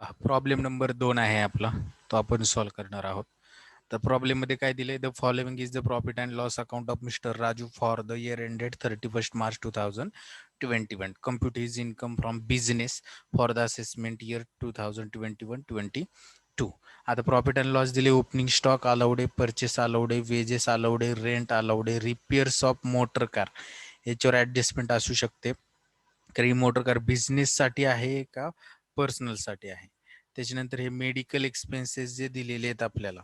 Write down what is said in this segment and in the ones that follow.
Problem number 2 आहे आपला, तो आपण सॉल्व्ह करणार आहोत. तर प्रॉब्लेम मध्ये काय दिले, the following is the profit and loss account of mister Raju for the year ended 31st March 2021. Compute his income from business for the assessment year 2021-22. आता प्रॉफिट अँड लॉस दिले, ओपनिंग स्टॉक अलाउड आहे, purchase allowed आहे, wedges allowed आहे, rent allowed आहे, repairs of motor car याच्यावर adjustment असू शकते. कारण मोटर कार बिझनेससाठी आहे का पर्सनलसाठी आहे. त्याच्यानंतर हे मेडिकल एक्सपेन्सेस जे दिलेले आहेत आपल्याला,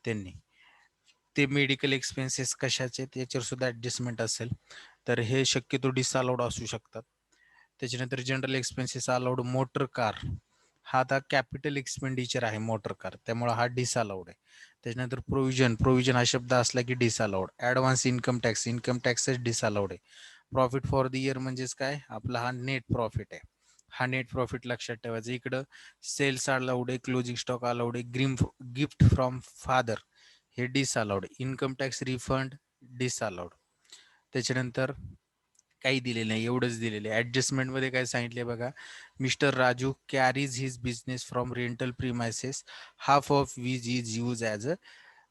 त्यांनी ते मेडिकल एक्सपेन्सेस कशाचे त्याच्यावर सुद्धा ऍडजस्टमेंट असेल, तर हे शक्यतो डिसअलाउड असू शकतात. त्याच्यानंतर general expenses allowed, motor car हा आता कॅपिटल एक्सपेंडिचर आहे मोटर कार, त्यामुळे हा डिसअलाउड आहे. त्याच्यानंतर प्रोव्हिजन हा शब्द असला की डिसअलाउड. ऍडव्हान्स इन्कम टॅक्सच डिसअलाउड आहे. प्रॉफिट फॉर द इयर म्हणजेच काय, आपला हा नेट प्रॉफिट आहे. हा नेट प्रॉफिट लक्षात ठेवायचा. इकडं सेल्स अलाउड आहे, क्लोजिंग स्टॉक अलाउड आहे, गिफ्ट फ्रॉम फादर हे disallowed, income tax refund disallowed. त्याच्यानंतर काही दिलेलं नाही, एवढंच दिलेलं आहे. ऍडजस्टमेंट मध्ये काय सांगितले बघा, mister Raju carries his business from rental premises, half of which is use as a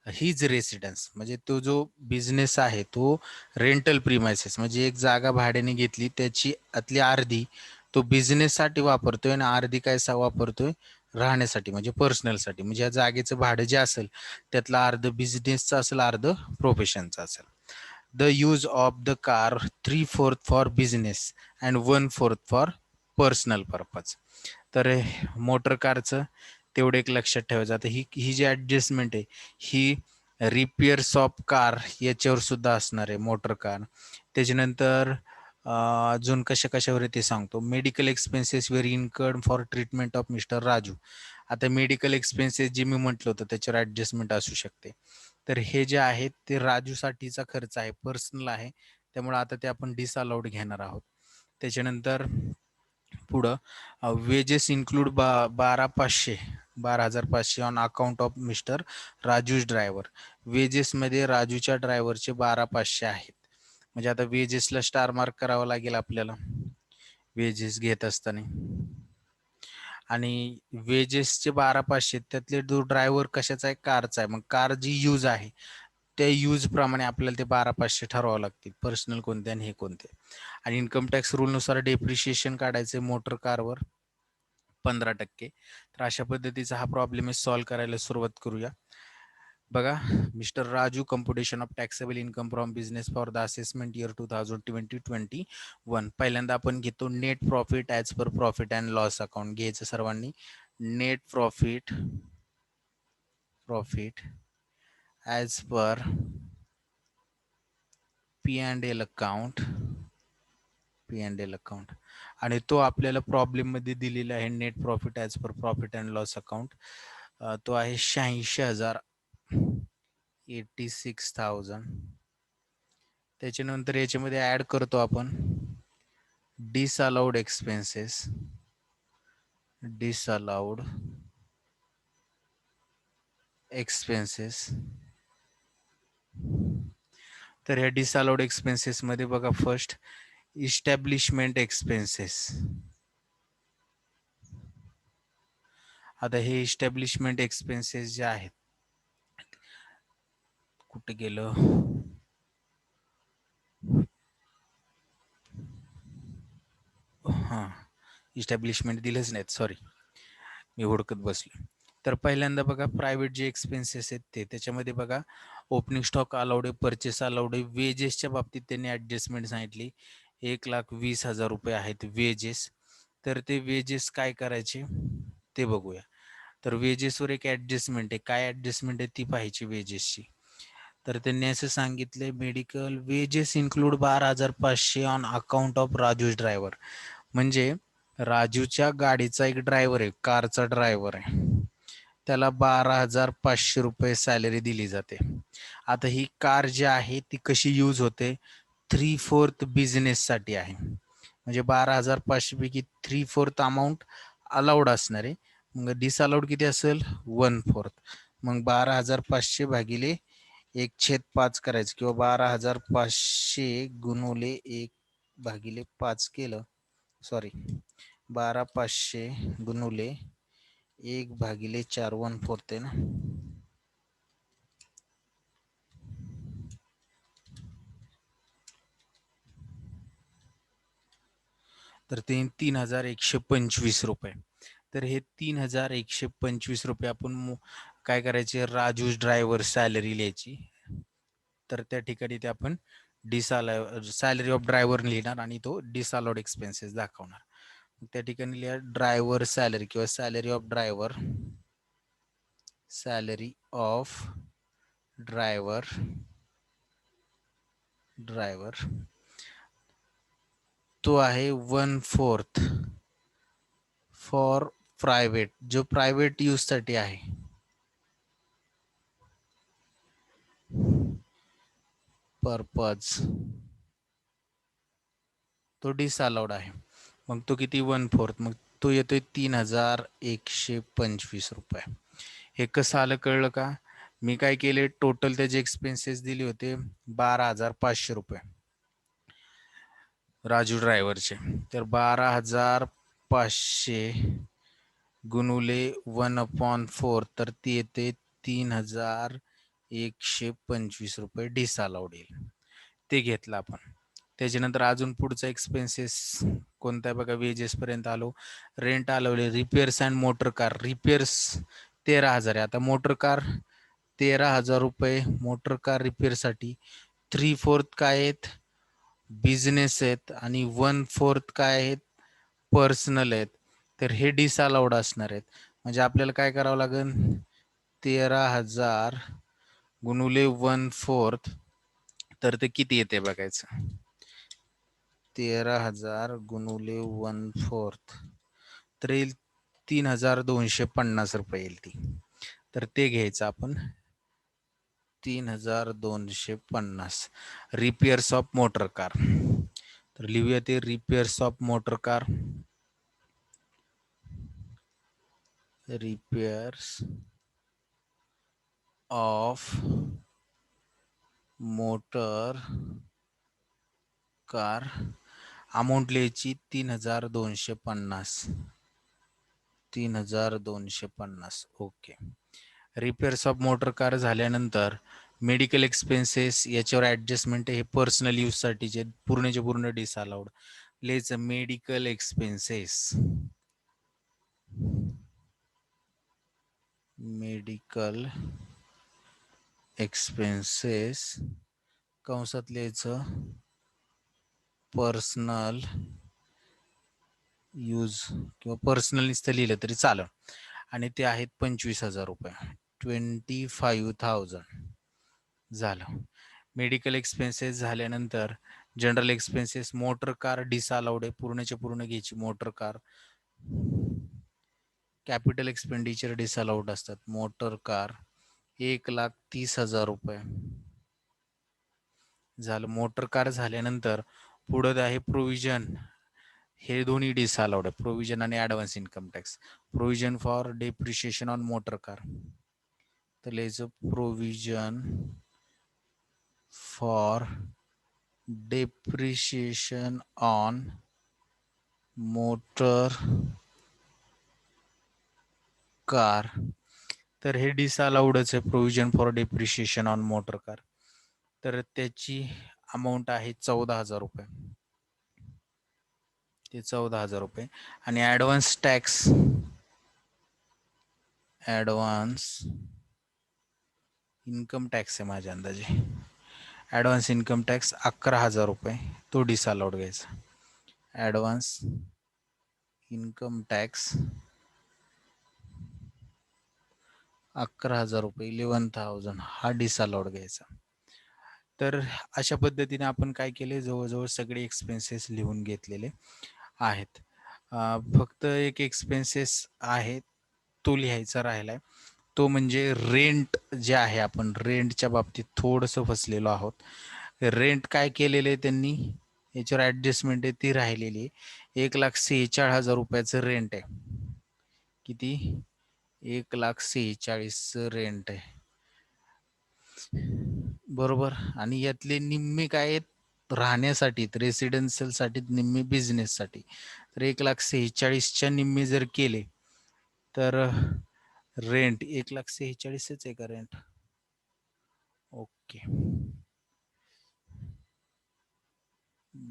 his residence. म्हणजे तो जो बिझनेस आहे तो रेंटल प्रिमायसेस म्हणजे एक जागा भाड्याने घेतली, त्याची आतली अर्धी तो बिझनेससाठी वापरतोय आणि अर्धी काय वापरतोय राहण्यासाठी म्हणजे पर्सनलसाठी. म्हणजे या जागेचं भाडं जे असेल त्यातलं अर्ध बिझनेसचं असेल, अर्ध प्रोफेशनचं असेल. The use of the car 3/4 for business and 1/4 for personal purpose. तर मोटर कारचं तेवढं एक लक्षात ठेवायचं. आता ही जी ऍडजस्टमेंट आहे ही रिपेअर्स ऑफ कार याच्यावर सुद्धा असणार आहे, मोटर कार. त्याच्यानंतर अजून कशावर ते सांगतो. Medical expenses were incurred for treatment of mister Raju. आता मेडिकल एक्सपेन्सेस जे मी म्हटलं होतं त्याच्यावर ऍडजस्टमेंट असू शकते. तर हे जे आहेत ते राजूसाठीचा खर्च आहे, पर्सनल आहे, त्यामुळे आता ते आपण डिसअलाउड घेणार आहोत. त्याच्यानंतर पुढं wages include 12,500 on account of mister Raju's driver. वेजेसमध्ये राजूच्या ड्रायव्हरचे 12,500 आहेत. म्हणजे आता वेजेसला स्टार मार्क करावा लागेल आपल्याला वेजेस घेत असताना. आणि वेजेसचे 12,500 त्यातले जो ड्रायव्हर कशाचा आहे, कारचा आहे. मग कार जी यूज आहे त्या यूज प्रमाणे आपल्याला ते 12,500 ठरवावं लागतील, पर्सनल कोणते आणि हे कोणते. आणि इन्कम टॅक्स रूलनुसार डेप्रिशिएशन काढायचे मोटर कारवर 15%. तर अशा पद्धतीचा हा प्रॉब्लेम आहे. सॉल्व्ह करायला सुरुवात करूया. बघा, mister Raju computation of taxable income from business for the assessment year 2020-21. पहिल्यांदा आपण घेतो net profit as per profit and loss account घ्यायचं सर्वांनी. Net profit as per P&L account आणि तो आपल्याला प्रॉब्लेम मध्ये दिलेला आहे. Net profit as per profit and loss account तो आहे 86,000, 86,000. त्याच्यानंतर याच्यामध्ये ऍड करतो आपण डिसअलाउड एक्सपेन्सेस. तर ह्या डिसअलाउड एक्सपेन्सेस मध्ये बघा, फर्स्ट इस्टॅब्लिशमेंट एक्सपेन्सेस. आता हे इस्टॅब्लिशमेंट एक्सपेन्सेस जे आहेत, कुठे गेलं, हां, इस्टॅब्लिशमेंट दिलेच नाहीत, सॉरी, मी हुडकत बसलो. तर पहिल्यांदा बघा प्रायव्हेट जे एक्सपेन्सेस आहेत त्याच्यामध्ये बघा ओपनिंग स्टॉक अलाउड आहे, परचेस अलाउड आहे. वेजेसच्या बाबतीत त्यांनी ऍडजस्टमेंट सांगितली, 1,20,000 रुपये आहेत वेजेस. तर ते वेजेस काय करायचे ते बघूया. तर वेजेसवर एक ऍडजस्टमेंट आहे, काय ऍडजस्टमेंट आहे ती पाहायची वेजेसची. तर त्यांनी असं सांगितलंय, medical wedges include 12,500 on account of Raju's driver. म्हणजे राजूच्या गाडीचा एक ड्रायव्हर आहे, कारचा ड्रायव्हर आहे, त्याला 12,500 रुपये सॅलरी दिली जाते. आता ही कार जी आहे ती कशी यूज होते, 3/4 बिझनेससाठी आहे. म्हणजे 12,500 पैकी 3/4 अमाऊंट अलाउड असणार आहे. मग डिसअलाउड किती असेल, 1/4. मग 12,500 भागिले 1/5 करायचं, किंवा 12,500 गुणुले 1/5 केलं, सॉरी, 12,500 गुणुले 1/4 1/4 आहे ना. तर ते 3,125 रुपये. तर हे 3,125 रुपये आपण काय करायचे, राजूस ड्रायव्हर सॅलरी लिहायची. तर त्या ठिकाणी ते आपण सॅलरी ऑफ ड्रायव्हर लिहिणार आणि तो डिसअलाउड एक्सपेन्सेस दाखवणार. त्या ठिकाणी लिहा ड्रायव्हर सॅलरी किंवा सॅलरी ऑफ ड्रायव्हर तो आहे 1/4 फॉर प्रायव्हेट, जो प्रायव्हेट यूज साठी आहे. पर्पज तो डिसअलाउड आहे. मग तो किती 1/4, मग तो येतोय 3,125 रुपये. हे कसं आलं कळलं का? मी काय केले, टोटल त्याचे एक्सपेन्सेस दिले होते 12,500 रुपये राजू ड्रायव्हरचे. तर 12,500 गुणुले 1/4, तर ती येते 3,125 रुपये डिसअलाउड येईल. ते घेतलं आपण. त्याच्यानंतर अजून पुढचा एक्सपेन्सेस कोणता आहे बघा, वेजेस पर्यंत आलो. रेंट आलवले, repairs and motor car. Repairs 13,000 आहे. आता मोटर कार 13,000 रुपये मोटर कार रिपेअरसाठी. 3/4 काय आहेत, बिझनेस आहेत आणि 1/4 काय आहेत, पर्सनल आहेत. तर हे डिसअलाउड असणार आहेत. म्हणजे आपल्याला काय करावं लागेल, 13,000 गुणुले 1/4, तर ते किती येते बघायचं. 13,000 गुणुले 1/4 तर येईल 3,250 रुपये येईल ती. तर ते घ्यायचं आपण 3,250. Repairs of motor car. तर लिहूया ते repairs of motor car. Repairs of motor car amount लिहायची 3,250. 3,250. Okay. Repairs of motor car झाल्यानंतर मेडिकल एक्सपेन्सेस याच्यावर ऍडजस्टमेंट हे पर्सनल यूज साठीचे पूर्णचे पूर्ण डिसअलाउड लिहायचं. मेडिकल एक्सपेन्सेस कंसात लिहायचं पर्सनल यूज किंवा पर्सनल नुसतं लिहिलं तरी चालेल. आणि ते आहेत 25,000 रुपये. 25,000 झालं. मेडिकल एक्सपेन्सेस झाल्यानंतर general expenses, motor car disallowed आहे, पूर्णच्या पूर्ण घ्यायची. Motor car capital expenditure disallowed असतात. मोटर कार 1,30,000 रुपये झालं. मोटर कार झाल्यानंतर पुढं आहे प्रोव्हिजन. हे दोन्ही डिसअलाउड आहे, प्रोव्हिजन आणि advance income tax. Provision for depreciation on motor car, तर लिहायचं provision for depreciation on motor car. तर हे डिसअलाउडच आहे, provision for depreciation on motor car. तर त्याची अमाऊंट आहे 14,000 रुपये. ते 14,000 रुपये. आणि ऍडव्हान्स इन्कम टॅक्स आहे माझ्या अंदाजे. ऍडव्हान्स इन्कम टॅक्स 11,000 रुपये, तो डिसअलाउड घ्यायचा. ऍडव्हान्स इन्कम टॅक्स 11,000 रुपये, 11,000 हा डिसअलाउड घ्यायचा. तर अशा पद्धतीने आपण काय केले, जवळजवळ सगळे एक्सपेन्सेस लिहून घेतलेले आहेत. फक्त एक एक्सपेन्सेस आहे तो लिहायचा राहिलाय, तो म्हणजे रेंट जे आहे. आपण रेंटच्या बाबतीत थोडंसं फसलेलो आहोत. रेंट काय केलेलं आहे त्यांनी, याच्यावर ऍडजस्टमेंट आहे ती राहिलेली आहे. 1,46,000 रुपयाचं रेंट आहे. किती? 1,46,000 रेंट आहे, बरोबर. आणि यातले निम्मे काय आहेत, राहण्यासाठी रेसिडेन्शियल साठी, निम्मे बिझनेस साठी. तर 1,46,000च्या निम्मे जर केले तर रेंट 1,46,000 आहे का रेंट? ओके,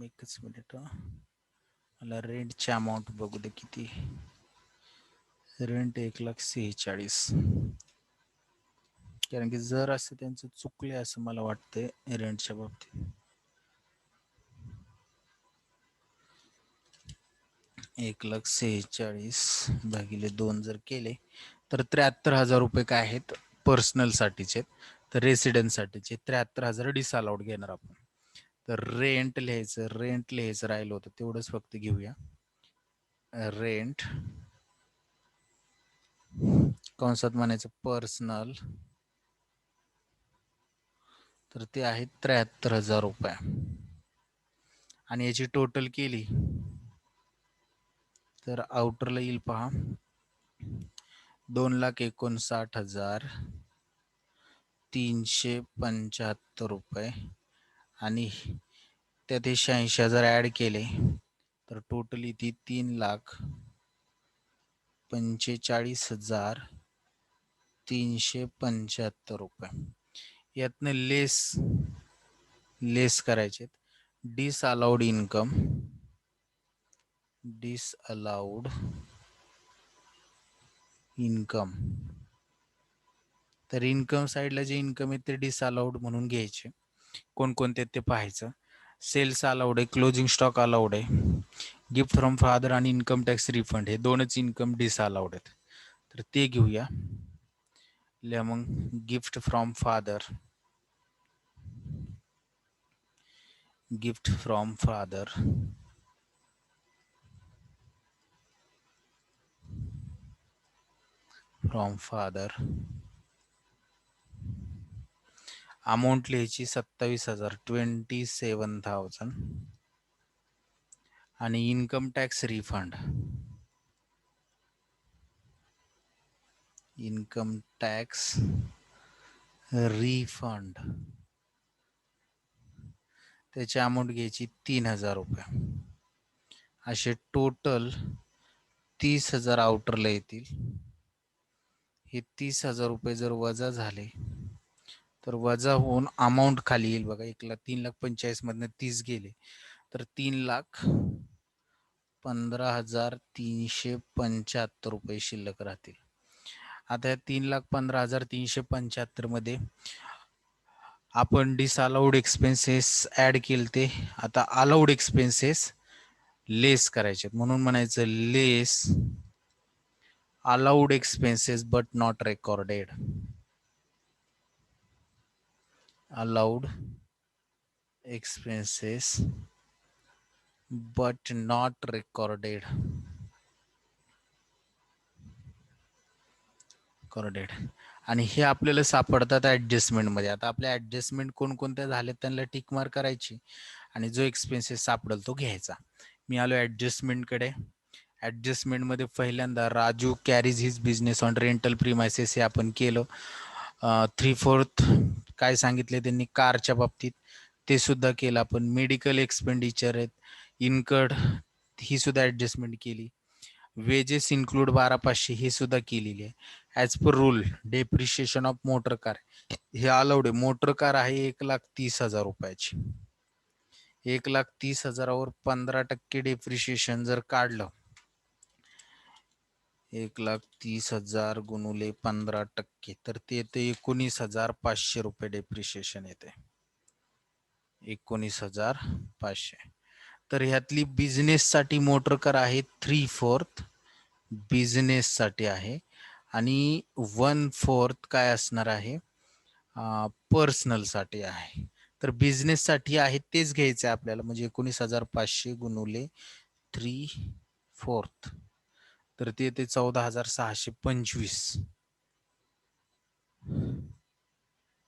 एकच मिनिट, मला रेंटची अमाऊंट बघू दे किती. रेंट 1,46,000, कारण की जर असं त्यांचं चुकले असं मला वाटतंय रेंटच्या बाबतीत. 1,46,000 भागिले 2 जर केले तर 73,000 रुपये काय आहेत पर्सनल साठीचे, तर रेसिडेंट साठीचे 73,000 डिसअलाउड घेणार आपण. तर रेंट लिहायचं राहिलं होतं तेवढंच फक्त घेऊया. रेंट कंसात म्हणायचं पर्सनल, तर ते आहे 73,000 रुपये. आणि याची टोटल केली तर आउटरला येईल पहा 2,69,375 रुपये. आणि त्यात 86,000 ऍड केले तर टोटल इथे 3,45,375 रुपये. यातनं लेस करायचे. डिसअलाउड इन्कम, तर इन्कम साईडला जे इन्कम आहे ते डिसअलाउड म्हणून घ्यायचे. कोणकोणते ते पाहायचं. सेल्स अलाउड आहे, क्लोजिंग स्टॉक अलाउड आहे, गिफ्ट फ्रॉम फादर आणि इन्कम टॅक्स रिफंड हे दोनच इन्कम डिसअलाउड आहेत. तर ते घेऊया. मग गिफ्ट फ्रॉम फादर अमाऊंट लिहायची 27,000 27,000. आणि इन्कम टॅक्स रिफंड त्याची अमाऊंट घ्यायची 3,000 रुपये. असे टोटल 30,000 आउटरला येतील. हे 30,000 रुपये जर वजा झाले तर वजा होऊन अमाऊंट खाली येईल बघा. 3,45,000 मधनं 30 गेले तर 3,15,375 रुपये शिल्लक राहतील. आता या 3,15,375 मध्ये आपण डिसअलाउड एक्सपेन्सेस ऍड केले ते आता अलाउड एक्सपेन्सेस लेस करायचे, म्हणून म्हणायचं लेस allowed expenses but not recorded. Allowed expenses but not recorded. आणि हे आपल्याला सापडतात ऍडजस्टमेंट मध्ये. आता आपल्या ऍडजस्टमेंट कोणकोणत्या झाल्या त्यांना टिक मार्क करायची आणि जो एक्सपेन्सेस सापडेल तो घ्यायचा. मी आलो ऍडजस्टमेंट कडे. ऍडजस्टमेंट मध्ये पहिल्यांदा Raju carries his business on rental premises हे आपण केलं. 3/4 काय सांगितले त्यांनी कारच्या बाबतीत ते सुद्धा केलं आपण. मेडिकल एक्सपेंडिचर आहेत इनकर्ड ही सुद्धा ऍडजस्टमेंट केली. वेजेस इन्क्लूड 12,500 ही सुद्धा केलेली आहे. As per rule depreciation of motor car हे अलाउड आहे. मोटर कार आहे 1,30,000 रुपयाची. 1,30,000वर 15% डेप्रिशिएशन जर काढलं 1,30,000 गुणुले 15% तर ते येते 19,500 रुपये डेप्रिशिएशन येते. 19,500. तर ह्यातली बिझनेस साठी मोटर कार आहे 3/4 बिझनेस साठी आहे आणि 1/4 काय असणार आहे पर्सनल साठी आहे. तर बिझनेस साठी आहे तेच घ्यायचं आहे आपल्याला, म्हणजे 19,500 गुणुले 3/4 तर ते येते 14,625.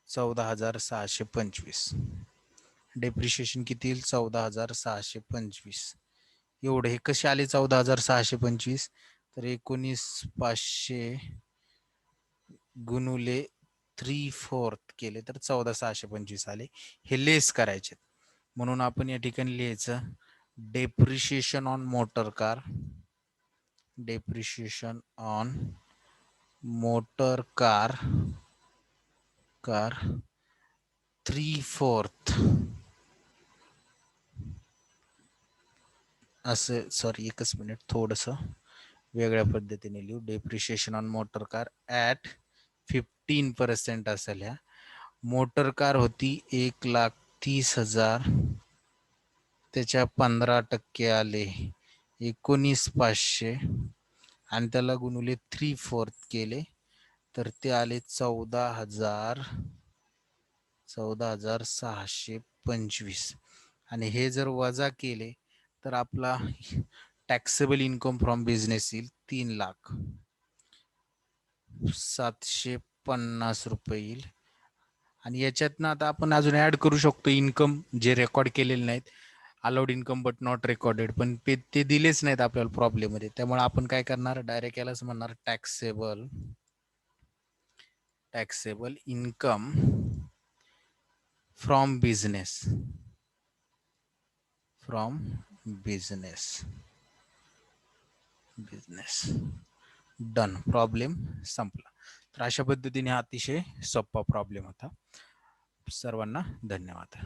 14,625 डेप्रिशिएशन किती येईल 14,625 एवढे. हे कसे आले 14,625 तर 19,500 गुणुले 3/4 केले तर 14,625 आले. हे लेस करायचे म्हणून आपण या ठिकाणी लिहायचं depreciation on motor car motor car 3/4 असं, सॉरी एकच मिनिट, थोडस वेगळ्या पद्धतीने लिहू. Depreciation on motor car at 15% असेल. ह्या मोटर कार होती 1,30,000, त्याच्या 15% आले 19,500 आणि त्याला गुणुले 3/4 केले तर ते आले 14,625 आणि हे जर वजा केले तर आपला टॅक्सेबल इन्कम फ्रॉम बिझनेस येईल 3,0750 येईल. आणि याच्यातनं आता आपण अजून ऍड करू शकतो इन्कम जे रेकॉर्ड केलेले नाहीत, allowed income but not recorded, पण ते दिलेच नाहीत आपल्याला प्रॉब्लेम मध्ये. त्यामुळे आपण काय करणार, डायरेक्ट यालाच म्हणणार taxable income from business done, problem संपला. तर अशा पद्धतीने हा अतिशय सोपा प्रॉब्लेम होता. सर्वांना धन्यवाद.